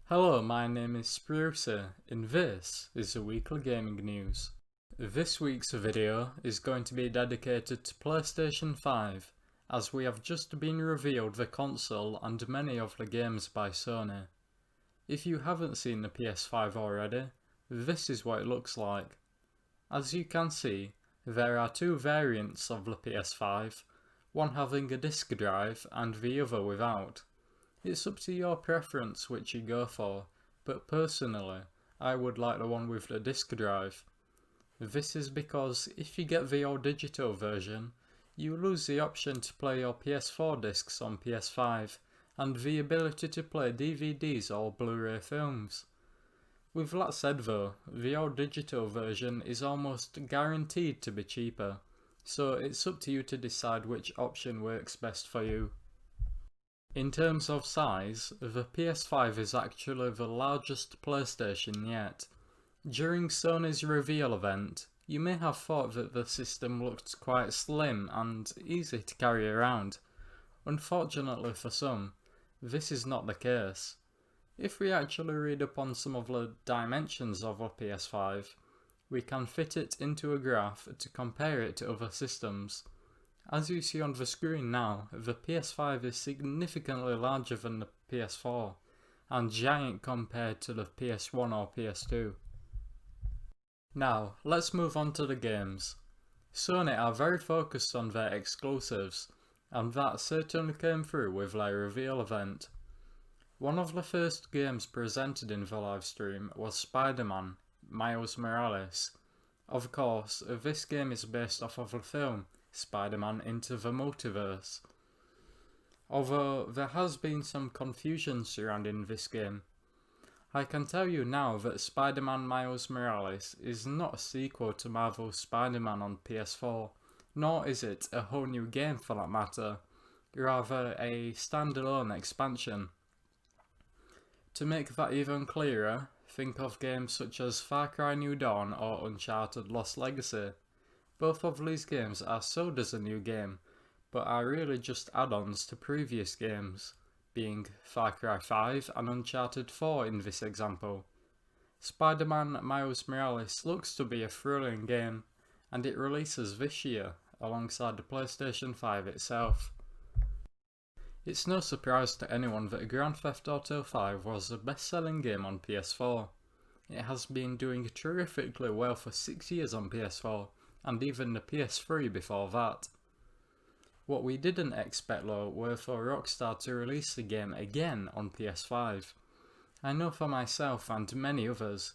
Hello, my name is Sprucey, and this is the weekly gaming news. This week's video is going to be dedicated to PlayStation 5, as we have just been revealed the console and many of the games by Sony. If you haven't seen the PS5 already, this is what it looks like. As you can see, there are two variants of the PS5, one having a disk drive and the other without. It's up to your preference which you go for, but personally, I would like the one with the disk drive. This is because if you get the all digital version, you lose the option to play your PS4 discs on PS5 and the ability to play DVDs or Blu-ray films. With that said though, the all digital version is almost guaranteed to be cheaper, so it's up to you to decide which option works best for you. In terms of size, the PS5 is actually the largest PlayStation yet. During Sony's reveal event, you may have thought that the system looked quite slim and easy to carry around. Unfortunately for some, this is not the case. If we actually read up on some of the dimensions of a PS5, we can fit it into a graph to compare it to other systems. As you see on the screen now, the PS5 is significantly larger than the PS4, and giant compared to the PS1 or PS2. Now, let's move on to the games. Sony are very focused on their exclusives, and that certainly came through with their reveal event. One of the first games presented in the livestream was Spider-Man, Miles Morales. Of course, this game is based off of the film Spider-Man Into the Multiverse. Although there has been some confusion surrounding this game, I can tell you now that Spider-Man Miles Morales is not a sequel to Marvel's Spider-Man on PS4, nor is it a whole new game for that matter, rather a standalone expansion. To make that even clearer, think of games such as Far Cry New Dawn or Uncharted Lost Legacy. Both of these games are sold as a new game, but are really just add-ons to previous games, being Far Cry 5 and Uncharted 4 in this example. Spider-Man Miles Morales looks to be a thrilling game, and it releases this year, alongside the PlayStation 5 itself. It's no surprise to anyone that Grand Theft Auto 5 was the best-selling game on PS4. It has been doing terrifically well for 6 years on PS4, and even the PS3 before that. What we didn't expect though were for Rockstar to release the game again on PS5. I know for myself and many others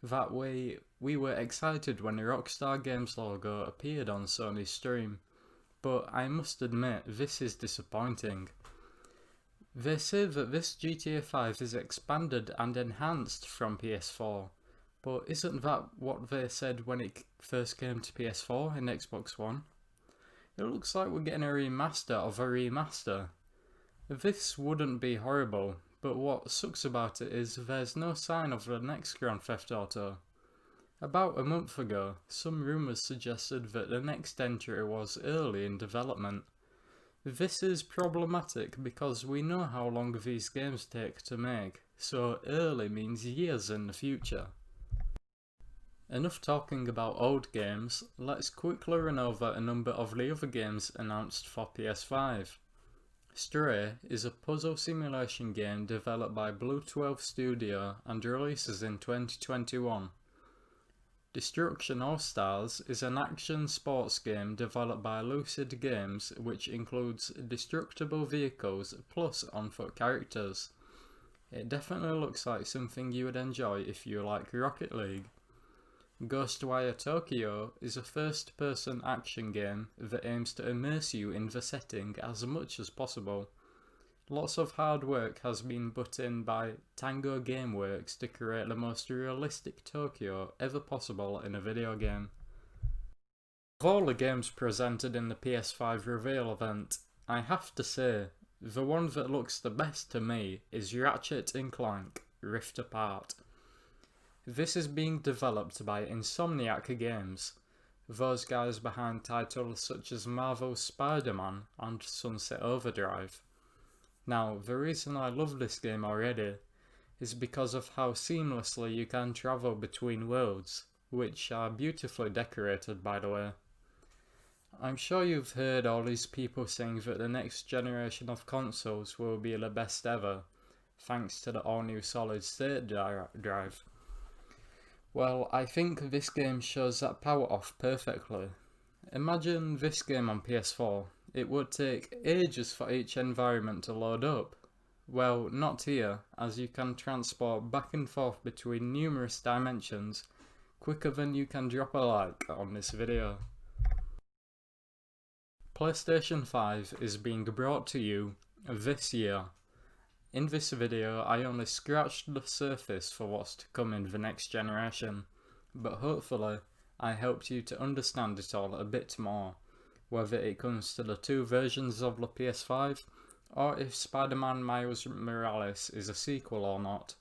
that we were excited when the Rockstar Games logo appeared on Sony's stream, but I must admit this is disappointing. They say that this GTA 5 is expanded and enhanced from PS4, but isn't that what they said when it first came to PS4 and Xbox One? It looks like we're getting a remaster of a remaster. This wouldn't be horrible, but what sucks about it is there's no sign of the next Grand Theft Auto. About a month ago, some rumours suggested that the next entry was early in development. This is problematic because we know how long these games take to make, so early means years in the future. Enough talking about old games, let's quickly run over a number of the other games announced for PS5. Stray is a puzzle simulation game developed by Blue 12 Studio and releases in 2021. Destruction All-Stars is an action sports game developed by Lucid Games which includes destructible vehicles plus on-foot characters. It definitely looks like something you would enjoy if you like Rocket League. Ghostwire Tokyo is a first-person action game that aims to immerse you in the setting as much as possible. Lots of hard work has been put in by Tango Gameworks to create the most realistic Tokyo ever possible in a video game. Of all the games presented in the PS5 Reveal event, I have to say, the one that looks the best to me is Ratchet & Clank Rift Apart. This is being developed by Insomniac Games, those guys behind titles such as Marvel's Spider-Man and Sunset Overdrive. Now, the reason I love this game already is because of how seamlessly you can travel between worlds, which are beautifully decorated by the way. I'm sure you've heard all these people saying that the next generation of consoles will be the best ever, thanks to the all-new solid-state drive. Well, I think this game shows that power off perfectly. Imagine this game on PS4. It would take ages for each environment to load up. Well, not here, as you can transport back and forth between numerous dimensions quicker than you can drop a like on this video. PlayStation 5 is being brought to you this year. In this video I only scratched the surface for what's to come in the next generation, but hopefully I helped you to understand it all a bit more, whether it comes to the two versions of the PS5, or if Spider-Man Miles Morales is a sequel or not.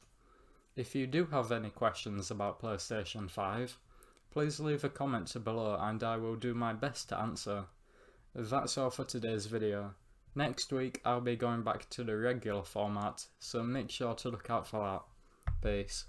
If you do have any questions about PlayStation 5, please leave a comment below and I will do my best to answer. That's all for today's video. Next week I'll be going back to the regular format, so make sure to look out for that. Peace.